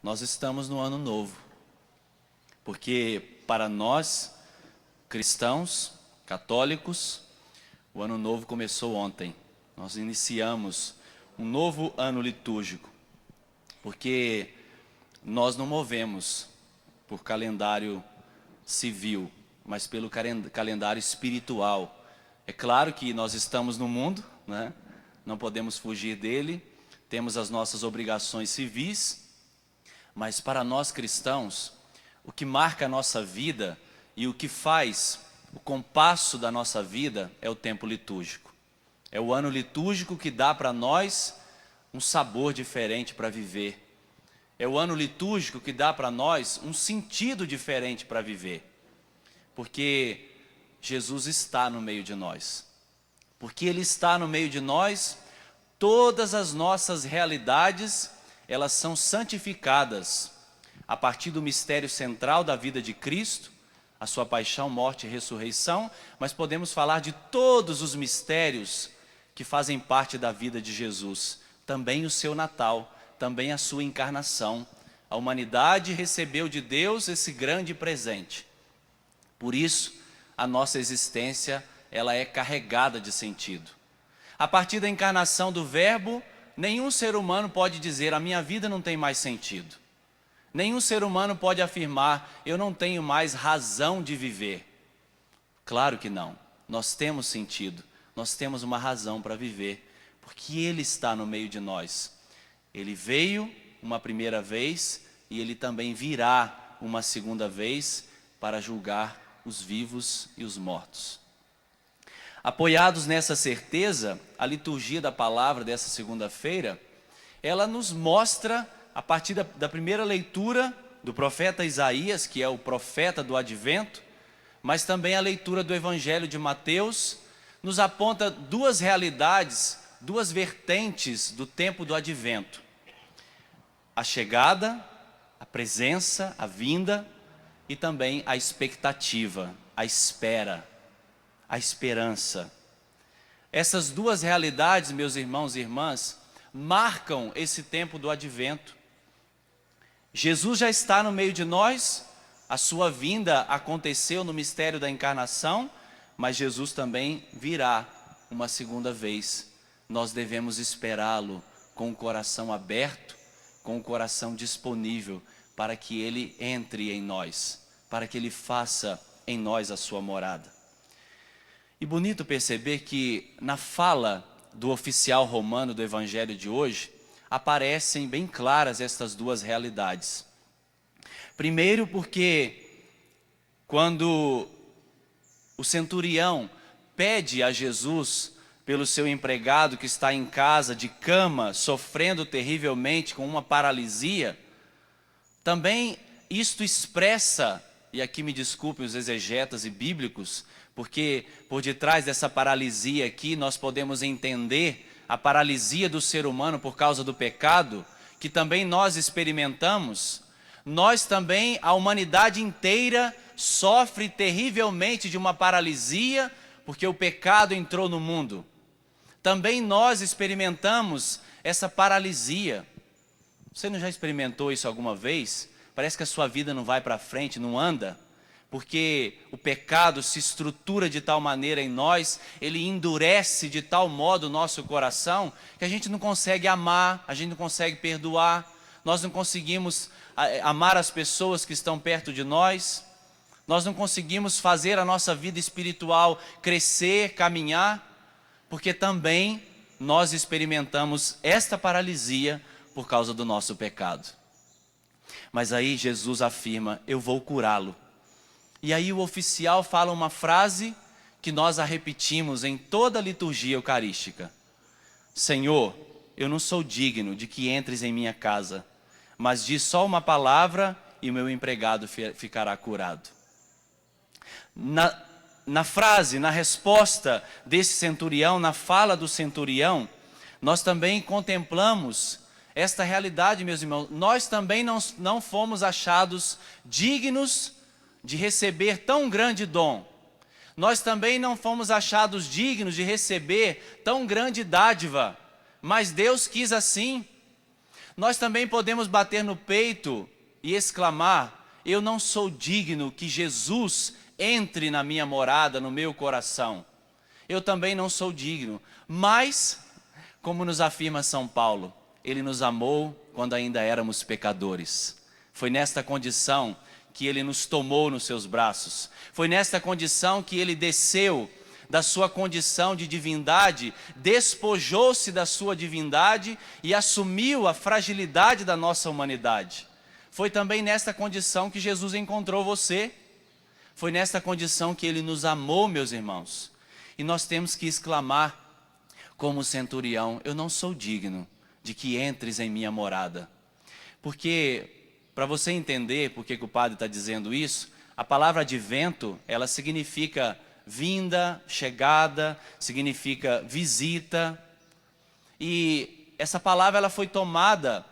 Nós estamos no ano novo, porque para nós, cristãos, católicos, o ano novo começou ontem. Nós iniciamos um novo ano litúrgico, porque nós não movemos por calendário civil, mas pelo calendário espiritual. É claro que nós estamos no mundo, né? Não podemos fugir dele, temos as nossas obrigações civis, mas para nós cristãos, o que marca a nossa vida e o que faz o compasso da nossa vida é o tempo litúrgico. É o ano litúrgico que dá para nós um sabor diferente para viver. É o ano litúrgico que dá para nós um sentido diferente para viver. Porque Jesus está no meio de nós. Porque Ele está no meio de nós, todas as nossas realidades, elas são santificadas a partir do mistério central da vida de Cristo, a sua paixão, morte e ressurreição, mas podemos falar de todos os mistérios que fazem parte da vida de Jesus. Também o seu Natal, também a sua encarnação. A humanidade recebeu de Deus esse grande presente. Por isso, a nossa existência, ela é carregada de sentido. A partir da encarnação do Verbo, nenhum ser humano pode dizer, a minha vida não tem mais sentido. Nenhum ser humano pode afirmar, eu não tenho mais razão de viver. Claro que não. Nós temos sentido, nós temos uma razão para viver, porque Ele está no meio de nós. Ele veio uma primeira vez e Ele também virá uma segunda vez para julgar os vivos e os mortos. Apoiados nessa certeza, a liturgia da palavra dessa segunda-feira, ela nos mostra, a partir da primeira leitura do profeta Isaías, que é o profeta do advento, mas também a leitura do Evangelho de Mateus, nos aponta duas realidades, duas vertentes do tempo do advento. A chegada, a presença, a vinda e também a expectativa, a espera, a esperança. Essas duas realidades, meus irmãos e irmãs, marcam esse tempo do advento. Jesus já está no meio de nós, a sua vinda aconteceu no mistério da encarnação, mas Jesus também virá uma segunda vez. Nós devemos esperá-lo com o coração aberto, com o coração disponível, para que Ele entre em nós, para que Ele faça em nós a sua morada. E bonito perceber que na fala do oficial romano do Evangelho de hoje, aparecem bem claras estas duas realidades. Primeiro porque quando o centurião pede a Jesus pelo seu empregado que está em casa de cama, sofrendo terrivelmente com uma paralisia, também isto expressa, e aqui me desculpem os exegetas e bíblicos, porque por detrás dessa paralisia aqui nós podemos entender a paralisia do ser humano por causa do pecado, que também nós experimentamos. Nós também, a humanidade inteira, sofre terrivelmente de uma paralisia, porque o pecado entrou no mundo. Também nós experimentamos essa paralisia. Você não já experimentou isso alguma vez? Parece que a sua vida não vai para frente, não anda, porque o pecado se estrutura de tal maneira em nós, ele endurece de tal modo o nosso coração, que a gente não consegue amar, a gente não consegue perdoar, nós não conseguimos amar as pessoas que estão perto de nós, nós não conseguimos fazer a nossa vida espiritual crescer, caminhar, porque também nós experimentamos esta paralisia por causa do nosso pecado. Mas aí Jesus afirma, eu vou curá-lo. E aí o oficial fala uma frase que nós a repetimos em toda a liturgia eucarística. Senhor, eu não sou digno de que entres em minha casa, mas diz só uma palavra e meu empregado ficará curado. Na frase, na resposta desse centurião, na fala do centurião, nós também contemplamos esta realidade, meus irmãos. Nós também não fomos achados dignos de receber tão grande dom. Nós também não fomos achados dignos de receber tão grande dádiva, mas Deus quis assim. Nós também podemos bater no peito e exclamar: eu não sou digno que Jesus entre na minha morada, no meu coração. Eu também não sou digno, mas, como nos afirma São Paulo, Ele nos amou quando ainda éramos pecadores. Foi nesta condição que Ele nos tomou nos seus braços. Foi nesta condição que Ele desceu da sua condição de divindade, despojou-se da sua divindade e assumiu a fragilidade da nossa humanidade. Foi também nesta condição que Jesus encontrou você. Foi nesta condição que Ele nos amou, meus irmãos. E nós temos que exclamar, como o centurião: eu não sou digno de que entres em minha morada. Porque, para você entender por que o padre está dizendo isso, a palavra advento, ela significa vinda, chegada, significa visita. E essa palavra ela foi tomada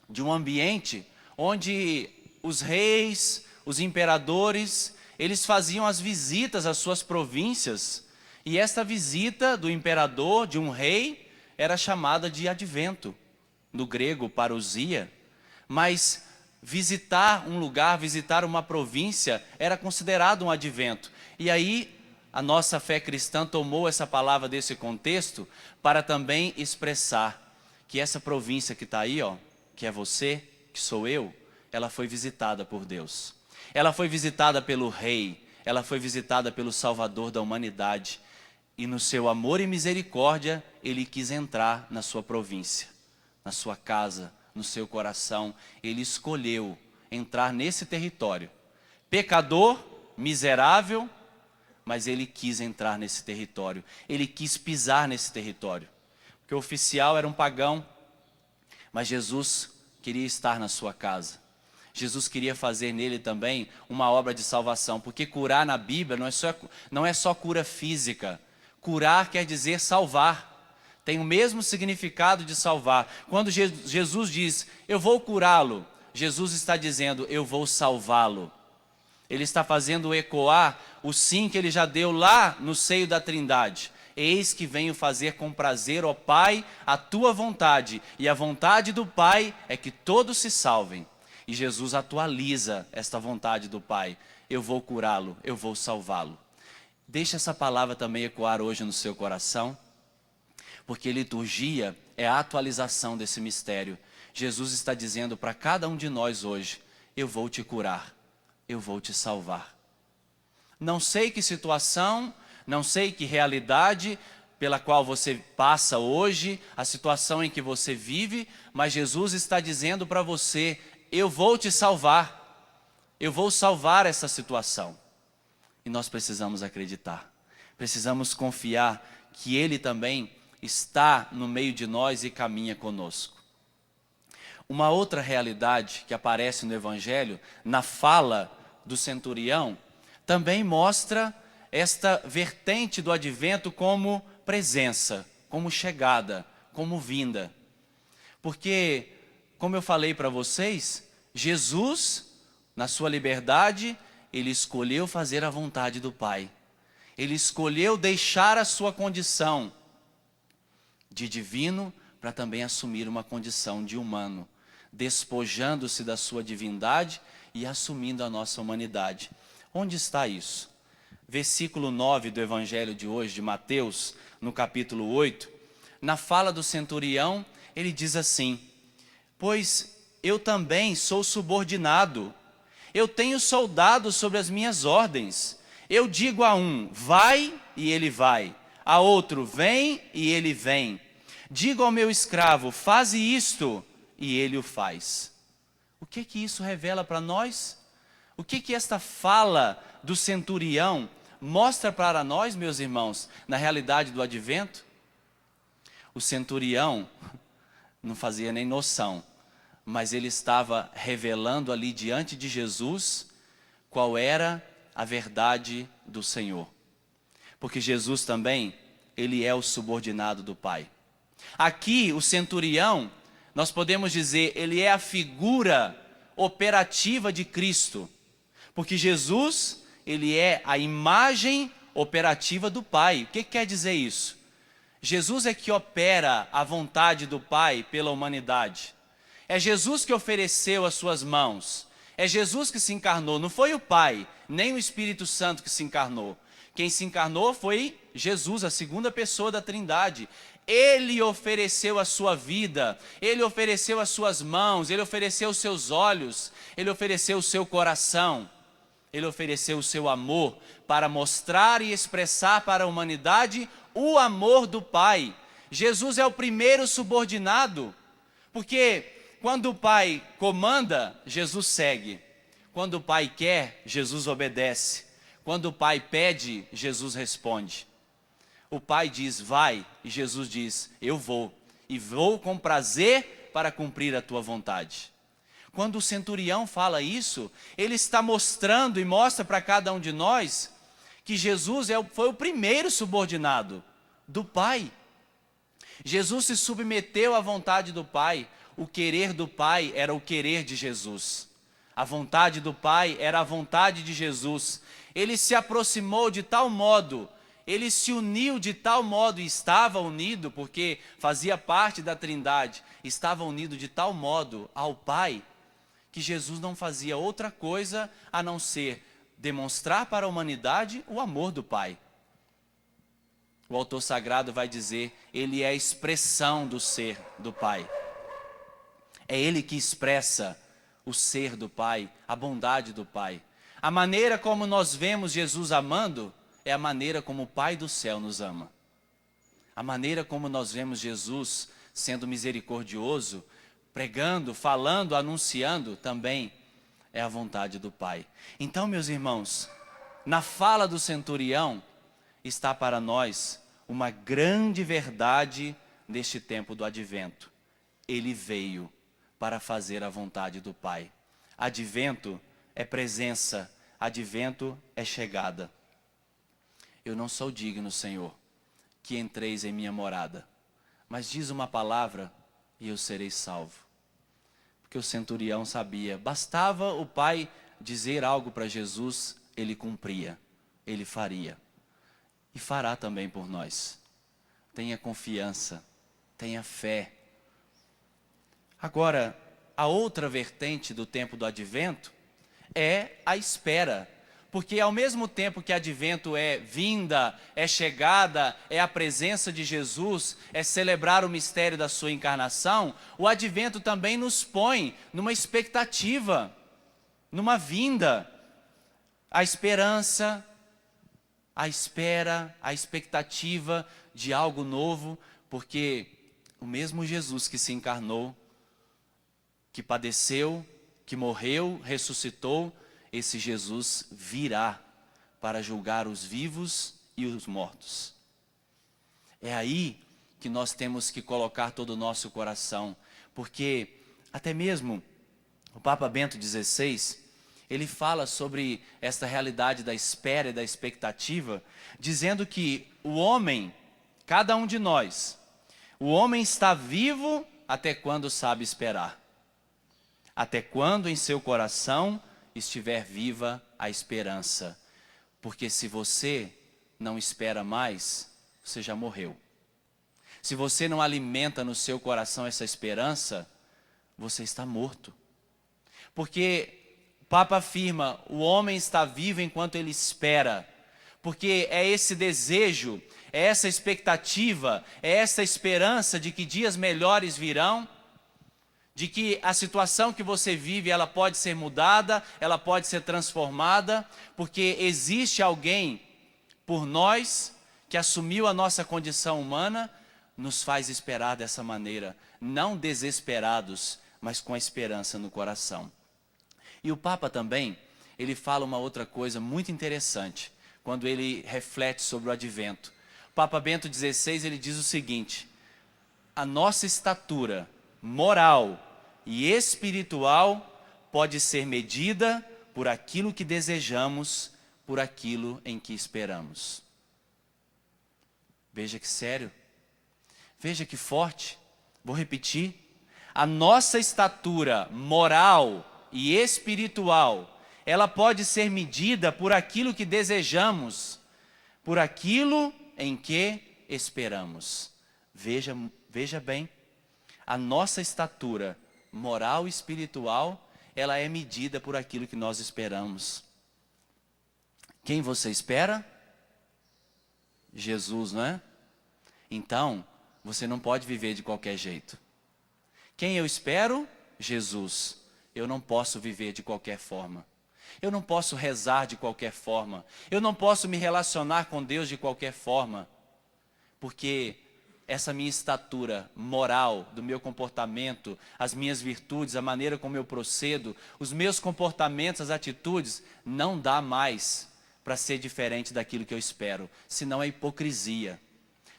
de um ambiente onde os reis, os imperadores, eles faziam as visitas às suas províncias. E esta visita do imperador, de um rei, era chamada de advento, no grego parousia. Mas visitar um lugar, visitar uma província, era considerado um advento. E aí a nossa fé cristã tomou essa palavra desse contexto para também expressar que essa província que está aí, ó, que é você, que sou eu, ela foi visitada por Deus. Ela foi visitada pelo Rei, ela foi visitada pelo Salvador da humanidade. E no seu amor e misericórdia, Ele quis entrar na sua província, na sua casa, no seu coração. Ele escolheu entrar nesse território. Pecador, miserável, mas Ele quis entrar nesse território. Ele quis pisar nesse território. Porque o oficial era um pagão, mas Jesus queria estar na sua casa. Jesus queria fazer nele também uma obra de salvação. Porque curar na Bíblia não é só cura física. Curar quer dizer salvar. Tem o mesmo significado de salvar. Quando Jesus diz, eu vou curá-lo, Jesus está dizendo, eu vou salvá-lo. Ele está fazendo ecoar o sim que Ele já deu lá no seio da Trindade. Eis que venho fazer com prazer, ó Pai, a tua vontade. E a vontade do Pai é que todos se salvem. E Jesus atualiza esta vontade do Pai. Eu vou curá-lo, eu vou salvá-lo. Deixa essa palavra também ecoar hoje no seu coração. Porque liturgia é a atualização desse mistério. Jesus está dizendo para cada um de nós hoje, eu vou te curar, eu vou te salvar. Não sei que situação, não sei que realidade pela qual você passa hoje, a situação em que você vive, mas Jesus está dizendo para você, eu vou te salvar, eu vou salvar essa situação. E nós precisamos acreditar, precisamos confiar que Ele também está no meio de nós e caminha conosco. Uma outra realidade que aparece no Evangelho, na fala do centurião, também mostra esta vertente do advento como presença, como chegada, como vinda. Porque, como eu falei para vocês, Jesus, na sua liberdade, Ele escolheu fazer a vontade do Pai. Ele escolheu deixar a sua condição de divino para também assumir uma condição de humano, despojando-se da sua divindade e assumindo a nossa humanidade. Onde está isso? Versículo 9 do Evangelho de hoje, de Mateus, no capítulo 8, na fala do centurião, ele diz assim, pois eu também sou subordinado, eu tenho soldados sobre as minhas ordens, eu digo a um, vai, e ele vai, a outro, vem, e ele vem. Digo ao meu escravo, faze isto, e ele o faz. O que isso revela para nós? O que esta fala do centurião mostra para nós, meus irmãos, na realidade do advento? O centurião não fazia nem noção, mas ele estava revelando ali diante de Jesus qual era a verdade do Senhor. Porque Jesus também, Ele é o subordinado do Pai. Aqui, o centurião, nós podemos dizer, ele é a figura operativa de Cristo. Porque Jesus, Ele é a imagem operativa do Pai. O que quer dizer isso? Jesus é que opera a vontade do Pai pela humanidade. É Jesus que ofereceu as suas mãos. É Jesus que se encarnou. Não foi o Pai, nem o Espírito Santo que se encarnou. Quem se encarnou foi Jesus, a segunda pessoa da Trindade. Ele ofereceu a sua vida, Ele ofereceu as suas mãos, Ele ofereceu os seus olhos, Ele ofereceu o seu coração, Ele ofereceu o seu amor para mostrar e expressar para a humanidade o amor do Pai. Jesus é o primeiro subordinado, porque quando o Pai comanda, Jesus segue. Quando o Pai quer, Jesus obedece. Quando o Pai pede, Jesus responde. O Pai diz, vai, e Jesus diz, eu vou. E vou com prazer para cumprir a tua vontade. Quando o centurião fala isso, ele está mostrando e mostra para cada um de nós que Jesus foi o primeiro subordinado do Pai. Jesus se submeteu à vontade do Pai. O querer do Pai era o querer de Jesus. A vontade do Pai era a vontade de Jesus. Ele se aproximou de tal modo, ele se uniu de tal modo, e estava unido, porque fazia parte da Trindade, estava unido de tal modo ao Pai, que Jesus não fazia outra coisa a não ser demonstrar para a humanidade o amor do Pai. O autor sagrado vai dizer, ele é a expressão do ser do Pai. É ele que expressa o ser do Pai, a bondade do Pai. A maneira como nós vemos Jesus amando é a maneira como o Pai do céu nos ama. A maneira como nós vemos Jesus sendo misericordioso, pregando, falando, anunciando, também é a vontade do Pai. Então, meus irmãos, na fala do centurião está para nós uma grande verdade neste tempo do advento. Ele veio para fazer a vontade do Pai. Advento é presença, advento é chegada. Eu não sou digno, Senhor, que entreis em minha morada, mas diz uma palavra e eu serei salvo. Porque o centurião sabia, bastava o Pai dizer algo para Jesus, ele cumpria, ele faria. E fará também por nós. Tenha confiança, tenha fé. Agora, a outra vertente do tempo do advento é a espera. Porque ao mesmo tempo que advento é vinda, é chegada, é a presença de Jesus, é celebrar o mistério da sua encarnação, o advento também nos põe numa expectativa, numa vinda. A esperança, a espera, a expectativa de algo novo, porque o mesmo Jesus que se encarnou, que padeceu, que morreu, ressuscitou, esse Jesus virá para julgar os vivos e os mortos. É aí que nós temos que colocar todo o nosso coração, porque até mesmo o Papa Bento XVI, ele fala sobre esta realidade da espera e da expectativa, dizendo que o homem, cada um de nós, o homem está vivo até quando sabe esperar. Até quando em seu coração estiver viva a esperança. Porque se você não espera mais, você já morreu. Se você não alimenta no seu coração essa esperança, você está morto. Porque o Papa afirma, o homem está vivo enquanto ele espera. Porque é esse desejo, é essa expectativa, é essa esperança de que dias melhores virão, de que a situação que você vive, ela pode ser mudada, ela pode ser transformada, porque existe alguém por nós que assumiu a nossa condição humana, nos faz esperar dessa maneira, não desesperados, mas com a esperança no coração. E o Papa também, ele fala uma outra coisa muito interessante, quando ele reflete sobre o advento. O Papa Bento XVI, ele diz o seguinte, a nossa estatura moral e espiritual pode ser medida por aquilo que desejamos, por aquilo em que esperamos. Veja que sério, veja que forte. Vou repetir, a nossa estatura moral e espiritual, ela pode ser medida por aquilo que desejamos, por aquilo em que esperamos. Veja bem, a nossa estatura moral e espiritual, ela é medida por aquilo que nós esperamos. Quem você espera? Jesus, não é? Então, você não pode viver de qualquer jeito. Quem eu espero? Jesus. Eu não posso viver de qualquer forma. Eu não posso rezar de qualquer forma. Eu não posso me relacionar com Deus de qualquer forma. Porque essa minha estatura moral, do meu comportamento, as minhas virtudes, a maneira como eu procedo, os meus comportamentos, as atitudes, não dá mais para ser diferente daquilo que eu espero. Senão é hipocrisia.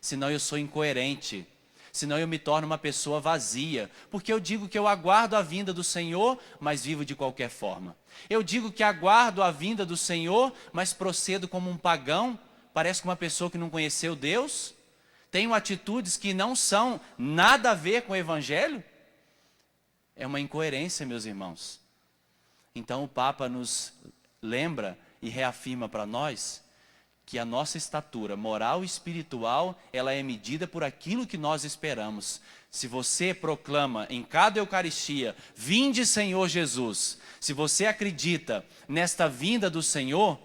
Senão eu sou incoerente. Senão eu me torno uma pessoa vazia. Porque eu digo que eu aguardo a vinda do Senhor, mas vivo de qualquer forma. Eu digo que aguardo a vinda do Senhor, mas procedo como um pagão. Parece que uma pessoa que não conheceu Deus. Tenho atitudes que não são nada a ver com o Evangelho. É uma incoerência, meus irmãos. Então o Papa nos lembra e reafirma para nós que a nossa estatura moral e espiritual, ela é medida por aquilo que nós esperamos. Se você proclama em cada Eucaristia, vinde Senhor Jesus, se você acredita nesta vinda do Senhor,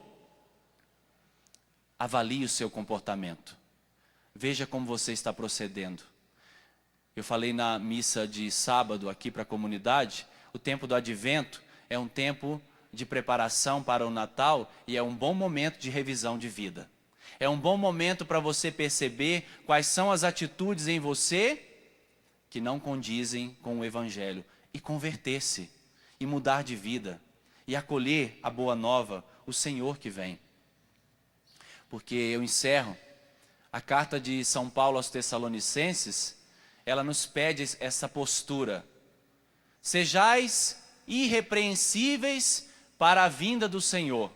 avalie o seu comportamento. Veja como você está procedendo. Eu falei na missa de sábado aqui para a comunidade, o tempo do Advento é um tempo de preparação para o Natal e é um bom momento de revisão de vida. É um bom momento para você perceber quais são as atitudes em você que não condizem com o Evangelho e converter-se, e mudar de vida, e acolher a boa nova, o Senhor que vem. Porque eu encerro, a carta de São Paulo aos Tessalonicenses, ela nos pede essa postura. Sejais irrepreensíveis para a vinda do Senhor.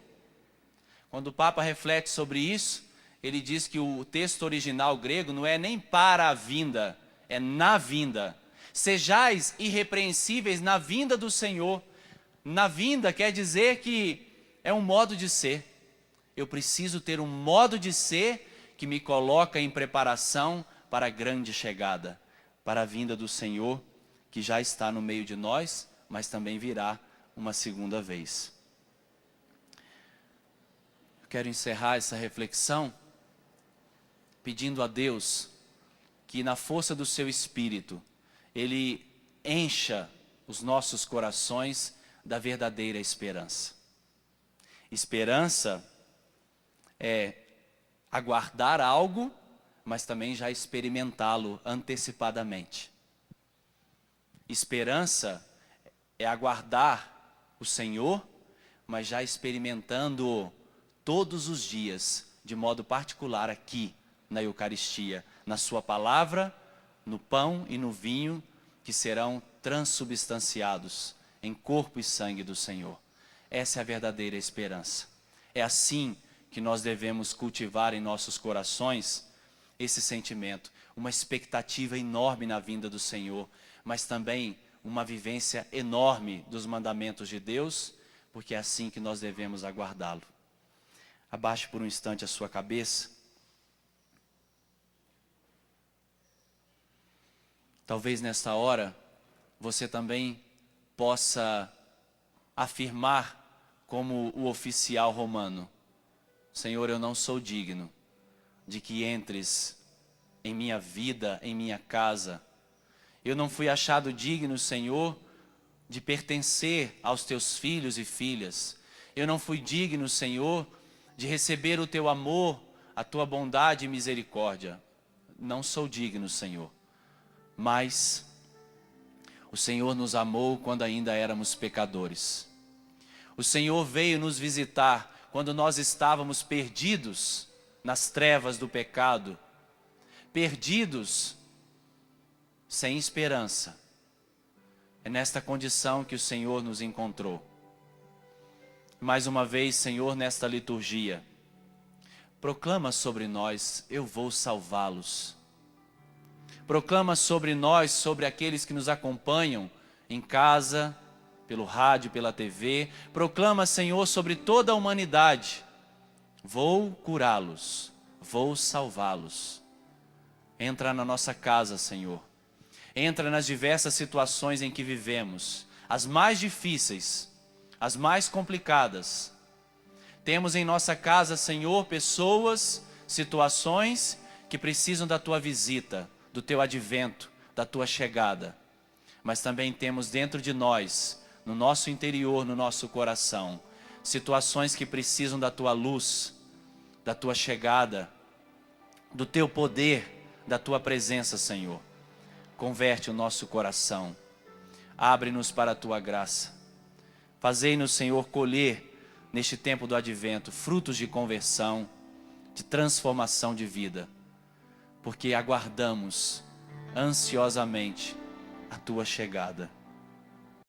Quando o Papa reflete sobre isso, ele diz que o texto original grego não é nem para a vinda, é na vinda. Sejais irrepreensíveis na vinda do Senhor. Na vinda quer dizer que é um modo de ser. Eu preciso ter um modo de ser que me coloca em preparação para a grande chegada, para a vinda do Senhor, que já está no meio de nós, mas também virá uma segunda vez. Eu quero encerrar essa reflexão pedindo a Deus que na força do seu Espírito, Ele encha os nossos corações da verdadeira esperança. Esperança é aguardar algo, mas também já experimentá-lo antecipadamente. Esperança é aguardar o Senhor, mas já experimentando-o todos os dias, de modo particular aqui na Eucaristia, na sua palavra, no pão e no vinho, que serão transubstanciados em corpo e sangue do Senhor. Essa é a verdadeira esperança. É assim que nós devemos cultivar em nossos corações esse sentimento, uma expectativa enorme na vinda do Senhor, mas também uma vivência enorme dos mandamentos de Deus, porque é assim que nós devemos aguardá-lo. Abaixe por um instante a sua cabeça. Talvez nesta hora você também possa afirmar como o oficial romano: Senhor, eu não sou digno de que entres em minha vida, em minha casa. Eu não fui achado digno, Senhor, de pertencer aos teus filhos e filhas. Eu não fui digno, Senhor, de receber o teu amor, a tua bondade e misericórdia. Não sou digno, Senhor. Mas o Senhor nos amou quando ainda éramos pecadores. O Senhor veio nos visitar quando nós estávamos perdidos nas trevas do pecado, perdidos, sem esperança. É nesta condição que o Senhor nos encontrou. Mais uma vez, Senhor, nesta liturgia, proclama sobre nós: eu vou salvá-los. Proclama sobre nós, sobre aqueles que nos acompanham em casa, pelo rádio, pela TV. Proclama, Senhor, sobre toda a humanidade: vou curá-los, vou salvá-los. Entra na nossa casa, Senhor. Entra nas diversas situações em que vivemos, as mais difíceis, as mais complicadas. Temos em nossa casa, Senhor, pessoas, situações que precisam da Tua visita, do Teu advento, da Tua chegada. Mas também temos dentro de nós, no nosso interior, no nosso coração, situações que precisam da Tua luz, da Tua chegada, do Teu poder, da Tua presença, Senhor. Converte o nosso coração, abre-nos para a Tua graça. Fazei-nos, Senhor, colher neste tempo do advento frutos de conversão, de transformação de vida, porque aguardamos ansiosamente a Tua chegada.